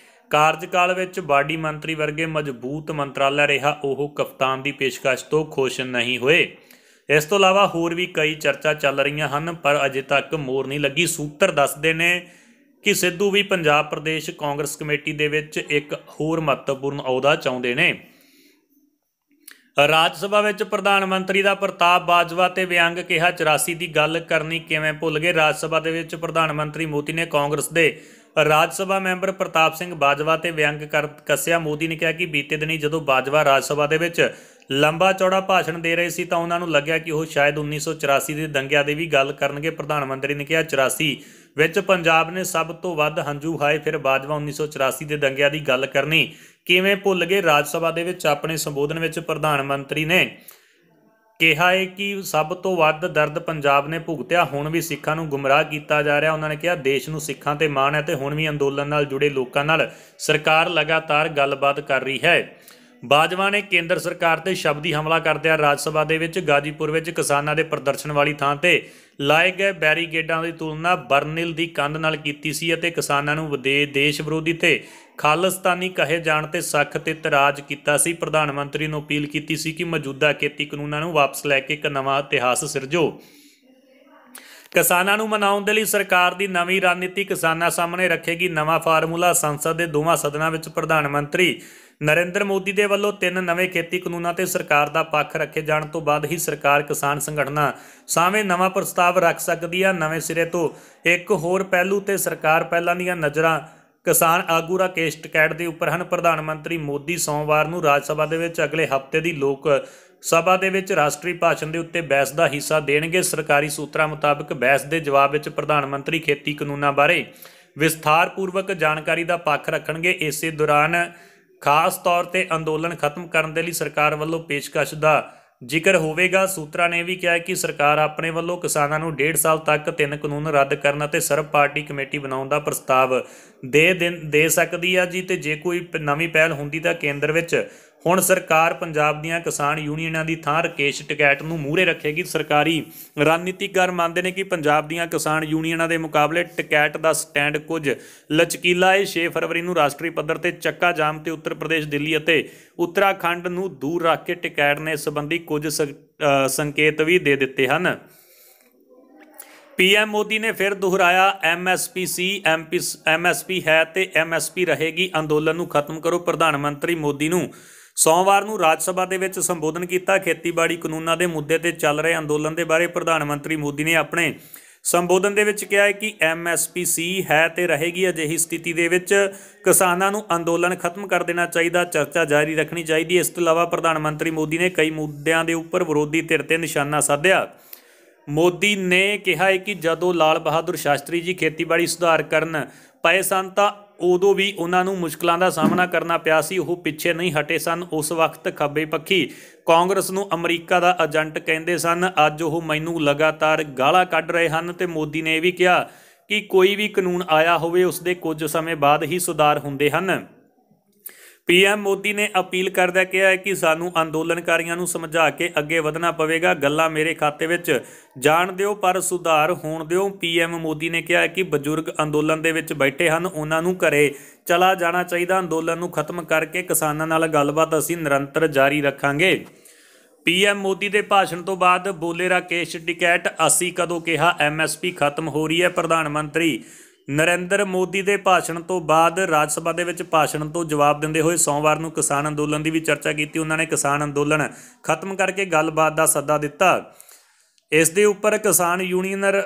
S1: ਕਾਰਜਕਾਲ ਵਿੱਚ ਬਾਡੀ ਮੰਤਰੀ ਵਰਗੇ ਮਜ਼ਬੂਤ ਮੰਤਰਾਲਾ ਰਿਹਾ। ਉਹ ਕਪਤਾਨ ਦੀ ਪੇਸ਼ਕਸ਼ ਤੋਂ ਖੁਸ਼ ਨਹੀਂ ਹੋਏ। ਇਸ ਤੋਂ ਇਲਾਵਾ ਹੋਰ ਵੀ ਕਈ ਚਰਚਾ ਚੱਲ ਰਹੀਆਂ ਹਨ ਪਰ ਅਜੇ ਤੱਕ ਮੋਹਰ ਨਹੀਂ ਲੱਗੀ। ਸੂਤਰ ਦੱਸਦੇ ਨੇ ਕਿ ਸਿੱਧੂ ਵੀ ਪੰਜਾਬ ਪ੍ਰਦੇਸ਼ ਕਾਂਗਰਸ ਕਮੇਟੀ ਦੇ ਵਿੱਚ ਇੱਕ ਹੋਰ ਮਹੱਤਵਪੂਰਨ ਅਹੁਦਾ ਚਾਹੁੰਦੇ ਨੇ। ਰਾਜ ਸਭਾ ਵਿੱਚ ਪ੍ਰਧਾਨ ਮੰਤਰੀ ਦਾ ਪ੍ਰਤਾਪ ਬਾਜਵਾ ਤੇ ਵਿਅੰਗ ਕਿਹਾ 84 ਦੀ ਗੱਲ ਕਰਨੀ ਕਿਵੇਂ ਭੁੱਲ ਗਏ। ਰਾਜ ਸਭਾ ਦੇ ਵਿੱਚ ਪ੍ਰਧਾਨ ਮੰਤਰੀ ਮੋਦੀ ਨੇ ਕਾਂਗਰਸ ਦੇ ਰਾਜ ਸਭਾ ਮੈਂਬਰ ਪ੍ਰਤਾਪ ਸਿੰਘ ਬਾਜਵਾ ਤੇ ਵਿਅੰਗ ਕਰ ਕੱਸਿਆ ਮੋਦੀ ਨੇ ਕਿਹਾ ਕਿ ਬੀਤੇ ਦਿਨੀ ਜਦੋਂ ਬਾਜਵਾ ਰਾਜ ਸਭਾ ਦੇ ਵਿੱਚ ਲੰਬਾ ਚੌੜਾ ਭਾਸ਼ਣ ਦੇ ਰਹੇ ਸੀ ਤਾਂ ਉਹਨਾਂ ਨੂੰ ਲੱਗਿਆ ਕਿ ਉਹ ਸ਼ਾਇਦ 1984 ਦੇ ਦੰਗਿਆਂ ਦੀ ਵੀ ਗੱਲ ਕਰਨਗੇ। ਪ੍ਰਧਾਨ ਮੰਤਰੀ ਨੇ ਕਿਹਾ 84 ਵਿੱਚ ਪੰਜਾਬ ਨੇ ਸਭ ਤੋਂ ਵੱਧ ਹੰਝੂ ਹਾਏ, ਫਿਰ ਬਾਜਵਾ 1984 ਦੇ ਦੰਗਿਆਂ ਦੀ ਗੱਲ ਕਰਨੀ ਕਿਵੇਂ ਭੁੱਲ ਗਏ। ਰਾਜ ਸਭਾ ਦੇ ਵਿੱਚ ਆਪਣੇ ਸੰਬੋਧਨ ਵਿੱਚ ਪ੍ਰਧਾਨ ਮੰਤਰੀ ਨੇ ਕਿਹਾ ਹੈ ਕਿ ਸਭ ਤੋਂ ਵੱਧ ਦਰਦ ਪੰਜਾਬ ਨੇ ਭੁਗਤਿਆ, ਹੁਣ ਵੀ ਸਿੱਖਾਂ ਨੂੰ ਗੁੰਮਰਾਹ ਕੀਤਾ ਜਾ ਰਿਹਾ। ਉਹਨਾਂ ਨੇ ਕਿਹਾ ਦੇਸ਼ ਨੂੰ ਸਿੱਖਾਂ ਤੇ ਮਾਣ ਹੈ ਤੇ ਹੁਣ ਵੀ ਅੰਦੋਲਨ ਨਾਲ ਜੁੜੇ ਲੋਕਾਂ ਨਾਲ ਸਰਕਾਰ ਲਗਾਤਾਰ ਗੱਲਬਾਤ ਕਰ ਰਹੀ ਹੈ। ਬਾਜਵਾ ਨੇ ਕੇਂਦਰ ਸਰਕਾਰ ਤੇ ਸ਼ਬਦੀ ਹਮਲਾ ਕਰਦਿਆਂ ਰਾਜ ਸਭਾ ਦੇ ਵਿੱਚ ਗਾਜੀਪੁਰ ਵਿੱਚ ਕਿਸਾਨਾਂ ਦੇ ਪ੍ਰਦਰਸ਼ਨ ਵਾਲੀ ਥਾਂ ਤੇ ਲਾਏ ਗਏ ਬੈਰੀਕੇਡਾਂ ਦੀ ਤੁਲਨਾ ਬਰਨਿਲ ਦੀ ਕੰਧ ਨਾਲ ਕੀਤੀ ਸੀ ਅਤੇ ਕਿਸਾਨਾਂ ਨੂੰ ਦੇਸ਼ ਵਿਰੋਧੀ ਤੇ ਖਾਲਿਸਤਾਨੀ ਕਹੇ ਜਾਣ ਤੇ ਸਖਤ ਇਤਰਾਜ਼ ਕੀਤਾ ਸੀ। ਪ੍ਰਧਾਨ ਮੰਤਰੀ ਨੂੰ ਅਪੀਲ ਕੀਤੀ ਸੀ ਕਿ ਮੌਜੂਦਾ ਖੇਤੀ ਕਾਨੂੰਨਾਂ ਨੂੰ ਵਾਪਸ ਲੈ ਕੇ ਇੱਕ ਨਵਾਂ ਇਤਿਹਾਸ ਸਿਰਜੋ। ਕਿਸਾਨਾਂ ਨੂੰ ਮਨਾਉਣ ਦੇ ਲਈ ਸਰਕਾਰ ਦੀ ਨਵੀਂ ਰਣਨੀਤੀ ਕਿਸਾਨਾਂ ਸਾਹਮਣੇ ਰੱਖੇਗੀ ਨਵਾਂ ਫਾਰਮੂਲਾ। ਸੰਸਦ ਦੇ ਦੋਵਾਂ ਸਦਨਾਂ ਵਿੱਚ ਪ੍ਰਧਾਨ ਮੰਤਰੀ ਨਰਿੰਦਰ ਮੋਦੀ ਦੇ ਵੱਲੋਂ 3 ਨਵੇਂ ਖੇਤੀ ਕਾਨੂੰਨਾਂ ਤੇ ਸਰਕਾਰ ਦਾ ਪੱਖ ਰੱਖੇ ਜਾਣ ਤੋਂ ਬਾਅਦ ਹੀ ਸਰਕਾਰ ਕਿਸਾਨ ਸੰਗਠਨਾਂ ਸਾਹਮਣੇ ਨਵਾਂ ਪ੍ਰਸਤਾਵ ਰੱਖ ਸਕਦੀ ਹੈ। ਨਵੇਂ ਸਿਰੇ ਤੋਂ ਇੱਕ ਹੋਰ ਪਹਿਲੂ ਤੇ ਸਰਕਾਰ ਪਹਿਲਾਂ ਦੀਆਂ ਨਜ਼ਰਾਂ ਕਿਸਾਨ ਆਗੂ ਰਾਕੇਸ਼ ਟਿਕੈਤ ਦੇ ਉੱਪਰ ਹਨ। ਪ੍ਰਧਾਨ ਮੰਤਰੀ ਮੋਦੀ ਸੋਮਵਾਰ ਨੂੰ ਰਾਜ ਸਭਾ ਦੇ ਵਿੱਚ ਅਗਲੇ ਹਫ਼ਤੇ ਦੀ ਲੋਕ ਸਭਾ ਦੇ ਵਿੱਚ ਰਾਸ਼ਟਰੀ ਭਾਸ਼ਣ ਦੇ ਉੱਤੇ ਬਹਿਸ ਦਾ ਹਿੱਸਾ ਦੇਣਗੇ। ਸਰਕਾਰੀ ਸੂਤਰਾਂ ਮੁਤਾਬਕ ਬਹਿਸ ਦੇ ਜਵਾਬ ਵਿੱਚ ਪ੍ਰਧਾਨ ਮੰਤਰੀ ਖੇਤੀ ਕਾਨੂੰਨਾਂ ਬਾਰੇ ਵਿਸਥਾਰਪੂਰਵਕ ਜਾਣਕਾਰੀ ਦਾ ਪੱਖ ਰੱਖਣਗੇ। ਇਸੇ ਦੌਰਾਨ ਖਾਸ ਤੌਰ ਤੇ ਅੰਦੋਲਨ ਖਤਮ ਕਰਨ ਦੇ ਲਈ ਸਰਕਾਰ ਵੱਲੋਂ ਪੇਸ਼ਕਸ਼ ਦਾ ਜ਼ਿਕਰ ਹੋਵੇਗਾ। ਸੂਤਰਾਂ ਨੇ ਵੀ ਕਿਹਾ ਕਿ ਸਰਕਾਰ ਆਪਣੇ ਵੱਲੋਂ ਕਿਸਾਨਾਂ ਨੂੰ 1.5 ਸਾਲ ਤੱਕ 3 ਕਾਨੂੰਨ ਰੱਦ ਕਰਨ ਅਤੇ ਸਰਬ ਪਾਰਟੀ ਕਮੇਟੀ ਬਣਾਉਣ ਦਾ ਪ੍ਰਸਤਾਵ ਦੇ ਸਕਦੀ ਹੈ ਜੀ। ਤੇ ਜੇ ਕੋਈ ਨਵੀਂ ਪਹਿਲ ਹੁੰਦੀ ਤਾਂ ਕੇਂਦਰ ਵਿੱਚ ਹੁਣ ਸਰਕਾਰ ਪੰਜਾਬ ਦੀਆਂ ਕਿਸਾਨ ਯੂਨੀਅਨਾਂ ਦੀ ਥਾਂ ਰਾਕੇਸ਼ ਟਿਕੈਤ ਨੂੰ ਮੂਹਰੇ ਰੱਖੇਗੀ। ਸਰਕਾਰੀ ਰਣਨੀਤੀਕਾਰ ਮੰਨਦੇ ਨੇ ਕਿ ਪੰਜਾਬ ਦੀਆਂ ਕਿਸਾਨ ਯੂਨੀਅਨਾਂ ਦੇ ਮੁਕਾਬਲੇ ਟਿਕੈਤ ਦਾ ਸਟੈਂਡ ਕੁਝ ਲਚਕੀਲਾ ਹੈ। 6 ਫਰਵਰੀ ਨੂੰ ਰਾਸ਼ਟਰੀ ਪੱਧਰ ਤੇ ਚੱਕਾ ਜਾਮ ਤੇ ਉੱਤਰ ਪ੍ਰਦੇਸ਼, ਦਿੱਲੀ ਅਤੇ ਉੱਤਰਾਖੰਡ ਨੂੰ ਦੂਰ ਰੱਖ ਕੇ ਟਿਕੈਤ ਨੇ ਇਸ ਸੰਬੰਧੀ ਕੁਝ ਸੰਕੇਤ ਵੀ ਦੇ ਦਿੱਤੇ ਹਨ। ਪੀਐਮ ਮੋਦੀ ਨੇ ਫਿਰ ਦੁਹਰਾਇਆ ਐਮਐਸਪੀ ਹੈ ਤੇ ਐਮਐਸਪੀ ਰਹੇਗੀ, ਅੰਦੋਲਨ ਨੂੰ ਖਤਮ ਕਰੋ। ਪ੍ਰਧਾਨ ਮੰਤਰੀ ਮੋਦੀ ਨੂੰ ਸੋਮਵਾਰ ਨੂੰ ਰਾਜ ਸਭਾ ਦੇ ਵਿੱਚ ਸੰਬੋਧਨ ਕੀਤਾ। ਖੇਤੀਬਾੜੀ ਕਾਨੂੰਨਾਂ ਦੇ ਮੁੱਦੇ ਤੇ ਚੱਲ ਰਹੇ ਅੰਦੋਲਨ ਦੇ ਬਾਰੇ ਪ੍ਰਧਾਨ ਮੰਤਰੀ ਮੋਦੀ ਨੇ ਆਪਣੇ ਸੰਬੋਧਨ ਦੇ ਵਿੱਚ ਕਿਹਾ ਹੈ ਕਿ ਐਮਐਸਪੀ ਹੈ ਤੇ ਰਹੇਗੀ। ਅਜਿਹੀ ਸਥਿਤੀ ਦੇ ਵਿੱਚ ਕਿਸਾਨਾਂ ਨੂੰ ਅੰਦੋਲਨ ਖਤਮ ਕਰ ਦੇਣਾ ਚਾਹੀਦਾ, ਚਰਚਾ ਜਾਰੀ ਰੱਖਣੀ ਚਾਹੀਦੀ ਹੈ। ਇਸ ਤੋਂ ਇਲਾਵਾ ਪ੍ਰਧਾਨ ਮੰਤਰੀ ਮੋਦੀ ਨੇ ਕਈ ਮੁੱਦਿਆਂ ਦੇ ਉੱਪਰ ਵਿਰੋਧੀ ਧਿਰ ਤੇ ਨਿਸ਼ਾਨਾ ਸਾਧਿਆ। ਮੋਦੀ ਨੇ ਕਿਹਾ ਹੈ ਕਿ ਜਦੋਂ ਲਾਲ ਬਹਾਦੁਰ ਸ਼ਾਸਤਰੀ ਜੀ ਖੇਤੀਬਾੜੀ ਸੁਧਾਰ ਕਰਨ ਪਏ ਸਨ ਤਾਂ ਉਦੋਂ ਵੀ ਉਹਨਾਂ ਨੂੰ ਮੁਸ਼ਕਲਾਂ ਦਾ ਸਾਹਮਣਾ ਕਰਨਾ ਪਿਆ ਸੀ, ਉਹ ਪਿੱਛੇ ਨਹੀਂ ਹਟੇ ਸਨ। ਉਸ ਵਕਤ ਖੱਬੇ ਪੱਖੀ ਕਾਂਗਰਸ ਨੂੰ ਅਮਰੀਕਾ ਦਾ ਏਜੰਟ ਕਹਿੰਦੇ ਸਨ, ਅੱਜ ਉਹ ਮੈਨੂੰ ਲਗਾਤਾਰ ਗਾਲਾਂ ਕੱਢ ਰਹੇ ਹਨ। ਤੇ ਮੋਦੀ ਨੇ ਇਹ ਵੀ ਕਿਹਾ ਕਿ ਕੋਈ ਵੀ ਕਾਨੂੰਨ ਆਇਆ ਹੋਵੇ ਉਸ ਦੇ ਕੁਝ ਸਮੇਂ ਬਾਅਦ ਹੀ ਸੁਧਾਰ ਹੁੰਦੇ ਹਨ। ਪੀਐਮ ਮੋਦੀ ਨੇ ਅਪੀਲ ਕਰਦਿਆਂ ਕਿਹਾ ਹੈ ਕਿ ਸਾਨੂੰ ਅੰਦੋਲਨਕਾਰੀਆਂ ਨੂੰ ਸਮਝਾ ਕੇ ਅੱਗੇ ਵਧਣਾ ਪਵੇਗਾ, ਗੱਲਾਂ ਮੇਰੇ ਖਾਤੇ ਵਿੱਚ ਜਾਣ ਦਿਓ ਪਰ ਸੁਧਾਰ ਹੋਣ ਦਿਓ। ਪੀਐਮ ਮੋਦੀ ਨੇ ਕਿਹਾ ਕਿ ਬਜ਼ੁਰਗ ਅੰਦੋਲਨ ਦੇ ਵਿੱਚ ਬੈਠੇ ਹਨ, ਉਹਨਾਂ ਨੂੰ ਘਰੇ ਚਲਾ ਜਾਣਾ ਚਾਹੀਦਾ। ਅੰਦੋਲਨ ਨੂੰ ਖਤਮ ਕਰਕੇ ਕਿਸਾਨਾਂ ਨਾਲ ਗੱਲਬਾਤ ਅਸੀਂ ਨਿਰੰਤਰ ਜਾਰੀ ਰੱਖਾਂਗੇ। ਪੀਐਮ ਮੋਦੀ ਦੇ ਭਾਸ਼ਣ ਤੋਂ ਬਾਅਦ ਬੋਲੇ ਰਾਕੇਸ਼ ਟਿਕੈਤ, ਅਸੀਂ ਕਦੋਂ ਕਿਹਾ ਐਮਐਸਪੀ ਖਤਮ ਹੋ ਰਹੀ ਹੈ। ਪ੍ਰਧਾਨ ਮੰਤਰੀ ਨਰਿੰਦਰ ਮੋਦੀ ਦੇ ਭਾਸ਼ਣ ਤੋਂ ਬਾਅਦ ਰਾਜ ਸਭਾ ਦੇ ਵਿੱਚ ਭਾਸ਼ਣ ਤੋਂ ਜਵਾਬ ਦਿੰਦੇ ਹੋਏ ਸੋਮਵਾਰ ਨੂੰ ਕਿਸਾਨ ਅੰਦੋਲਨ ਦੀ ਵੀ ਚਰਚਾ ਕੀਤੀ। ਉਹਨਾਂ ਨੇ ਕਿਸਾਨ ਅੰਦੋਲਨ ਖਤਮ ਕਰਕੇ ਗੱਲਬਾਤ ਦਾ ਸੱਦਾ ਦਿੱਤਾ। ਇਸ ਦੇ ਉੱਪਰ ਕਿਸਾਨ ਯੂਨੀਅਨਰ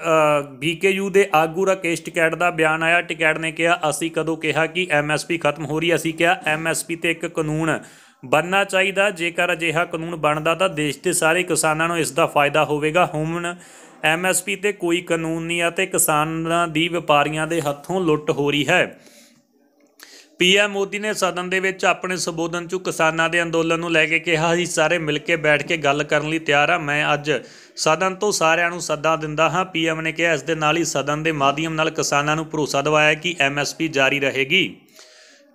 S1: BKU ਦੇ ਆਗੂ ਰਾਕੇਸ਼ ਟਿਕੈਤ ਦਾ ਬਿਆਨ ਆਇਆ। ਟਿਕੈਤ ਨੇ ਕਿਹਾ ਅਸੀਂ ਕਦੋਂ ਕਿਹਾ ਕਿ ਐਮਐਸਪੀ ਖਤਮ ਹੋ ਰਹੀ ਹੈ, ਅਸੀਂ ਕਿਹਾ ਐਮਐਸਪੀ ਤੇ ਇੱਕ ਕਾਨੂੰਨ ਬਣਨਾ ਚਾਹੀਦਾ। ਜੇਕਰ ਅਜਿਹਾ ਕਾਨੂੰਨ ਬਣਦਾ ਤਾਂ ਦੇਸ਼ ਦੇ ਸਾਰੇ ਕਿਸਾਨਾਂ ਨੂੰ ਇਸ ਦਾ ਫਾਇਦਾ ਹੋਵੇਗਾ। ਹੁਣ ਐਮਐਸਪੀ ਤੇ ਕੋਈ ਕਾਨੂੰਨ ਨਹੀਂ ਅਤੇ ਕਿਸਾਨਾਂ ਦੀ ਵਪਾਰੀਆਂ ਦੇ ਹੱਥੋਂ ਲੁੱਟ ਹੋ ਰਹੀ ਹੈ। ਪੀਐਮ ਮੋਦੀ ਨੇ ਸਦਨ ਦੇ ਵਿੱਚ ਆਪਣੇ ਸੰਬੋਧਨ 'ਚ ਕਿਸਾਨਾਂ ਦੇ ਅੰਦੋਲਨ ਨੂੰ ਲੈ ਕੇ ਕਿਹਾ ਅਸੀਂ ਸਾਰੇ ਮਿਲ ਕੇ ਬੈਠ ਕੇ ਗੱਲ ਕਰਨ ਲਈ ਤਿਆਰ ਹਾਂ। ਮੈਂ ਅੱਜ ਸਦਨ ਤੋਂ ਸਾਰਿਆਂ ਨੂੰ ਸੱਦਾ ਦਿੰਦਾ ਹਾਂ। ਪੀਐਮ ਨੇ ਕਿਹਾ ਇਸ ਦੇ ਨਾਲ ਹੀ ਸਦਨ ਦੇ ਮਾਧਿਅਮ ਨਾਲ ਕਿਸਾਨਾਂ ਨੂੰ ਭਰੋਸਾ ਦਿਵਾਇਆ ਕਿ ਐਮਐਸਪੀ ਜਾਰੀ ਰਹੇਗੀ।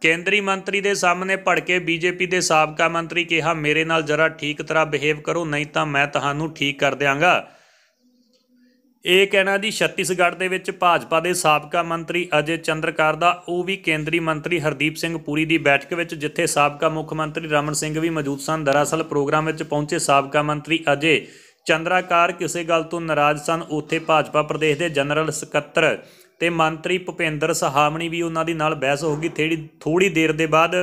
S1: ਕੇਂਦਰੀ ਮੰਤਰੀ ਦੇ ਸਾਹਮਣੇ ਭੜਕੇ ਬੀਜੇਪੀ ਦੇ ਸਾਬਕਾ ਮੰਤਰੀ ਕਿਹਾ ਮੇਰੇ ਨਾਲ ਜਰਾ ਠੀਕ ਤਰ੍ਹਾਂ ਬਿਹੇਵ ਕਰੋ ਨਹੀਂ ਤਾਂ ਮੈਂ ਤੁਹਾਨੂੰ ਠੀਕ ਕਰ ਦਿਆਂਗਾ। ਇਹ ਕਹਿਣਾ ਜੀ ਛੱਤੀਸਗੜ੍ਹ ਦੇ ਵਿੱਚ ਭਾਜਪਾ ਦੇ ਸਾਬਕਾ ਮੰਤਰੀ ਅਜੇ ਚੰਦਰਕਾਰ ਦਾ, ਉਹ ਵੀ ਕੇਂਦਰੀ ਮੰਤਰੀ ਹਰਦੀਪ ਸਿੰਘ ਪੁਰੀ ਦੀ ਬੈਠਕ ਵਿੱਚ ਜਿੱਥੇ ਸਾਬਕਾ ਮੁੱਖ ਮੰਤਰੀ ਰਮਨ ਸਿੰਘ ਵੀ ਮੌਜੂਦ ਸਨ। ਦਰਅਸਲ ਪ੍ਰੋਗਰਾਮ ਵਿੱਚ ਪਹੁੰਚੇ ਸਾਬਕਾ ਮੰਤਰੀ ਅਜੇ ਚੰਦਰਕਾਰ ਕਿਸੇ ਗੱਲ ਤੋਂ ਨਾਰਾਜ਼ ਸਨ। ਉੱਥੇ ਭਾਜਪਾ ਪ੍ਰਦੇਸ਼ ਦੇ ਜਨਰਲ ਸਕੱਤਰ ਤੇ ਮੰਤਰੀ ਭੁਪਿੰਦਰ ਸਹਾਮਣੀ ਵੀ ਉਹਨਾਂ ਦੀ ਨਾਲ ਬਹਿਸ ਹੋ ਗਈ। ਥੋੜੀ ਦੇਰ ਦੇ ਬਾਅਦ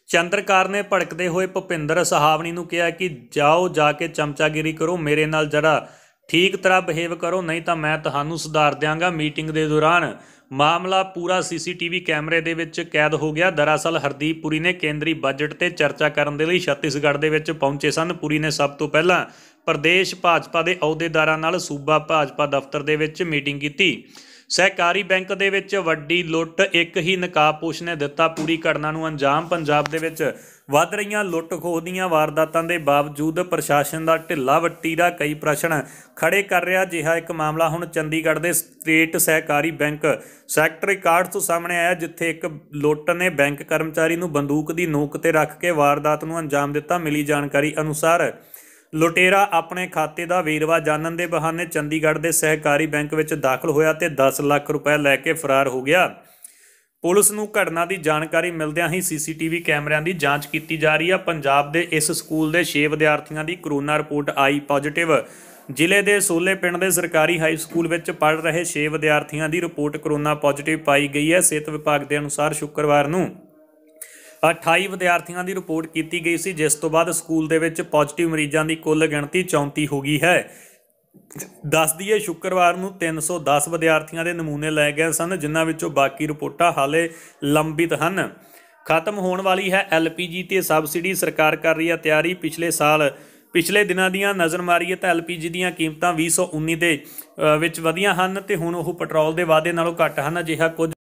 S1: ਚੰਦਰਕਾਰ ਨੇ ਭੜਕਦੇ ਹੋਏ ਭੁਪਿੰਦਰ ਸਹਾਮਣੀ ਨੂੰ ਕਿਹਾ ਕਿ ਜਾਓ ਜਾ ਕੇ ਚਮਚਾਗਿਰੀ ਕਰੋ, ਮੇਰੇ ਨਾਲ ਜਰਾ ਠੀਕ ਤਰ੍ਹਾਂ ਬਿਹੇਵ ਕਰੋ, ਨਹੀਂ ਤਾਂ ਮੈਂ ਤੁਹਾਨੂੰ ਸੁਧਾਰ ਦਿਆਂਗਾ। ਮੀਟਿੰਗ ਦੇ ਦੌਰਾਨ ਮਾਮਲਾ ਪੂਰਾ ਸੀਸੀਟੀਵੀ ਕੈਮਰੇ ਦੇ ਵਿੱਚ ਕੈਦ ਹੋ ਗਿਆ। ਦਰਅਸਲ ਹਰਦੀਪ ਪੁਰੀ ਨੇ ਕੇਂਦਰੀ ਬਜਟ ਤੇ ਚਰਚਾ ਕਰਨ ਦੇ ਲਈ ਛੱਤੀਸਗੜ੍ਹ ਦੇ ਵਿੱਚ ਪਹੁੰਚੇ ਸਨ। ਪੁਰੀ ਨੇ ਸਭ ਤੋਂ ਪਹਿਲਾਂ ਪ੍ਰਦੇਸ਼ ਭਾਜਪਾ ਦੇ ਅਹੁਦੇਦਾਰਾਂ ਨਾਲ ਸੂਬਾ ਭਾਜਪਾ ਦਫ਼ਤਰ ਦੇ ਵਿੱਚ ਮੀਟਿੰਗ ਕੀਤੀ। ਸਹਿਕਾਰੀ ਬੈਂਕ ਦੇ ਵਿੱਚ ਵੱਡੀ ਲੁੱਟ, ਇੱਕ ਹੀ ਨਕਾਬਪੋਸ਼ ਨੇ ਦਿੱਤਾ ਪੂਰੀ ਘਟਨਾ ਨੂੰ ਅੰਜਾਮ। ਪੰਜਾਬ ਦੇ ਵਿੱਚ ਵੱਧ ਰਹੀਆਂ ਲੁੱਟ ਖੋਹ ਦੀਆਂ ਵਾਰਦਾਤਾਂ ਦੇ ਬਾਵਜੂਦ ਪ੍ਰਸ਼ਾਸਨ ਦਾ ਢਿੱਲਾ ਵਟੀਰਾ ਕਈ ਪ੍ਰਸ਼ਨ ਖੜੇ ਕਰ ਰਿਹਾ। ਅਜਿਹਾ ਇੱਕ ਮਾਮਲਾ ਹੁਣ ਚੰਡੀਗੜ੍ਹ ਦੇ ਸਟੇਟ ਸਹਿਕਾਰੀ ਬੈਂਕ ਸੈਕਟਰ 61 ਤੋਂ ਸਾਹਮਣੇ ਆਇਆ, ਜਿੱਥੇ ਇੱਕ ਲੁੱਟ ਨੇ ਬੈਂਕ ਕਰਮਚਾਰੀ ਨੂੰ ਬੰਦੂਕ ਦੀ ਨੋਕ ਤੇ ਰੱਖ ਕੇ ਵਾਰਦਾਤ ਨੂੰ ਅੰਜਾਮ ਦਿੱਤਾ। ਮਿਲੀ ਜਾਣਕਾਰੀ ਅਨੁਸਾਰ ਲੁਟੇਰਾ ਆਪਣੇ ਖਾਤੇ ਦਾ ਵੇਰਵਾ ਜਾਣਨ ਦੇ ਬਹਾਨੇ ਚੰਡੀਗੜ੍ਹ ਦੇ ਸਹਿਕਾਰੀ ਬੈਂਕ ਵਿੱਚ ਦਾਖਲ ਹੋਇਆ ਤੇ 10 ਲੱਖ ਰੁਪਏ ਲੈ ਕੇ ਫਰਾਰ ਹੋ ਗਿਆ। ਪੁਲਿਸ ਨੂੰ ਘਟਨਾ ਦੀ ਜਾਣਕਾਰੀ ਮਿਲਦਿਆਂ ਹੀ ਸੀਸੀਟੀਵੀ ਕੈਮਰਿਆਂ ਦੀ ਜਾਂਚ ਕੀਤੀ ਜਾ ਰਹੀ ਹੈ। ਪੰਜਾਬ ਦੇ ਇਸ ਸਕੂਲ ਦੇ 6 ਵਿਦਿਆਰਥੀਆਂ ਦੀ ਕਰੋਨਾ ਰਿਪੋਰਟ ਆਈ ਪੋਜ਼ਿਟਿਵ। ਜ਼ਿਲ੍ਹੇ ਦੇ ਸੋਲੇ ਪਿੰਡ ਦੇ ਸਰਕਾਰੀ ਹਾਈ ਸਕੂਲ ਵਿੱਚ ਪੜ੍ਹ ਰਹੇ 6 ਵਿਦਿਆਰਥੀਆਂ ਦੀ ਰਿਪੋਰਟ ਕਰੋਨਾ ਪੋਜ਼ਿਟਿਵ ਪਾਈ ਗਈ ਹੈ। ਸਿਹਤ ਵਿਭਾਗ ਦੇ ਅਨੁਸਾਰ ਸ਼ੁੱਕਰਵਾਰ ਨੂੰ 28 ਵਿਦਿਆਰਥੀਆਂ ਦੀ ਰਿਪੋਰਟ ਕੀਤੀ ਗਈ ਸੀ, ਜਿਸ ਤੋਂ ਬਾਅਦ ਸਕੂਲ ਦੇ ਵਿੱਚ ਪੋਜ਼ਿਟਿਵ ਮਰੀਜ਼ਾਂ ਦੀ ਕੁੱਲ ਗਿਣਤੀ 34 ਹੋ ਗਈ ਹੈ। ਦੱਸ ਦਈਏ, ਸ਼ੁੱਕਰਵਾਰ ਨੂੰ 310 ਵਿਦਿਆਰਥੀਆਂ ਦੇ ਨਮੂਨੇ ਲਏ ਗਏ ਸਨ, ਜਿਨ੍ਹਾਂ ਵਿੱਚੋਂ ਬਾਕੀ ਰਿਪੋਰਟਾਂ ਹਾਲੇ ਲੰਬਿਤ ਹਨ। ਖਤਮ ਹੋਣ ਵਾਲੀ ਹੈ LPG ਤੇ ਸਬਸਿਡੀ, ਸਰਕਾਰ ਕਰ ਰਹੀ ਹੈ ਤਿਆਰੀ। ਪਿਛਲੇ ਦਿਨਾਂ ਦੀਆਂ ਨਜ਼ਰ ਮਾਰੀਏ ਤਾਂ LPG ਦੀਆਂ ਕੀਮਤਾਂ 2019 ਦੇ ਵਿੱਚ ਵਧੀਆਂ ਹਨ ਤੇ ਹੁਣ ਉਹ ਪੈਟਰੋਲ ਦੇ ਵਾਅਦੇ ਨਾਲੋਂ ਘੱਟ ਹਨ। ਅਜਿਹਾ ਕੁਝ